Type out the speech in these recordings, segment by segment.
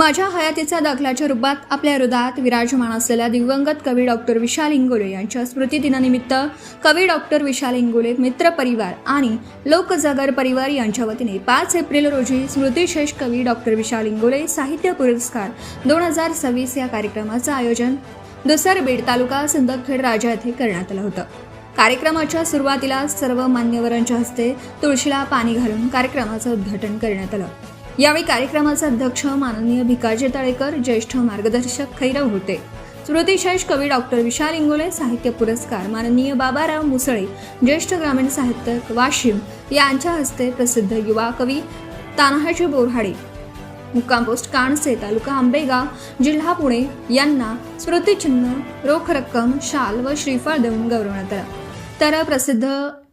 माझ्या हयातीचा दाखल्याच्या रूपात आपल्या हृदयात विराजमान असलेल्या दिवंगत कवी डॉक्टर विशाल इंगोले यांच्या स्मृतिदिनानिमित्त कवी डॉक्टर विशाल इंगोले मित्र परिवार आणि लोकजागर परिवार यांच्या वतीने 5 एप्रिल रोजी स्मृतिशेष कवी डॉक्टर विशाल इंगोले साहित्य पुरस्कार 2026 या कार्यक्रमाचं आयोजन दुसरबीड तालुका सिंदखेड राजा येथे करण्यात आलं होतं। कार्यक्रमाच्या सुरुवातीला सर्व मान्यवरांच्या हस्ते तुळशीला पाणी घालून कार्यक्रमाचं उद्घाटन करण्यात आलं। यावेळी कार्यक्रमाचे अध्यक्ष माननीय भिकाजी तळेकर, ज्येष्ठ मार्गदर्शक खैरव होते। स्मृतिशेष कवी डॉक्टर विशाल इंगोले साहित्य पुरस्कार माननीय बाबाराव मुसळे, ज्येष्ठ ग्रामीण साहित्यिक वाशिम यांच्या हस्ते प्रसिद्ध युवा कवी तान्हाजी बोराडे, मुक्काम पोस्ट काणसे, तालुका आंबेगाव, जिल्हा पुणे यांना स्मृतिचिन्ह, रोख रक्कम, शाल व श्रीफळ देऊन गौरवण्यात आलं। तर प्रसिद्ध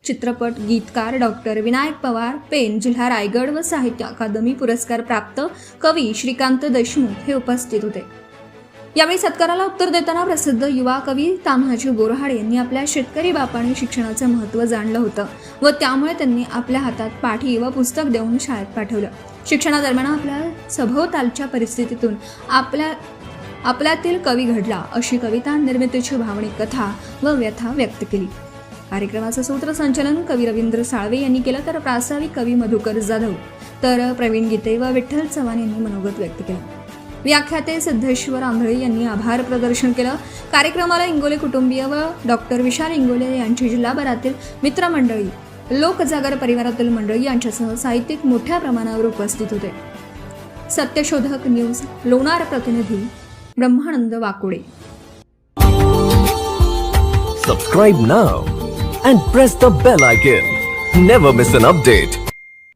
चित्रपट गीतकार डॉक्टर विनायक पवार, पेन, जिल्हा रायगड व साहित्य अकादमी पुरस्कार प्राप्त कवी श्रीकांत देशमुख हे उपस्थित होते। यावेळी सत्काराला उत्तर देताना प्रसिद्ध युवा कवी तान्हाजी बोराडे यांनी आपल्या शेतकरी बापाने शिक्षणाचे महत्त्व जाणलं होतं व त्यामुळे त्यांनी आपल्या हातात पाठी व पुस्तक देऊन शाळेत पाठवलं। शिक्षणादरम्यान आपल्या सभोवतालच्या परिस्थितीतून आपल्यातील कवी घडला अशी कविता निर्मितीची भावनिक कथा व व्यथा व्यक्त केली। कार्यक्रमाचं सूत्रसंचालन कवी रवींद्र साळवे यांनी केलं, तर प्रास्ताविक कवी मधुकर जाधव, तर प्रवीण गीते व विठ्ठल चव्हाण यांनी मनोगत व्यक्त केलं। व्याख्याते सिद्धेश्वर आंधळे यांनी आभार प्रदर्शन केलं। कार्यक्रमाला इंगोले कुटुंबीय व डॉक्टर विशाल इंगोले यांची जिल्हाभरातील मित्रमंडळी, लोकजागर परिवारातील मंडळी यांच्यासह साहित्यिक मोठ्या प्रमाणावर उपस्थित होते। सत्यशोधक न्यूज लोणार प्रतिनिधी ब्रह्मानंद Wakode. Subscribe now and press the bell icon. Never miss an update.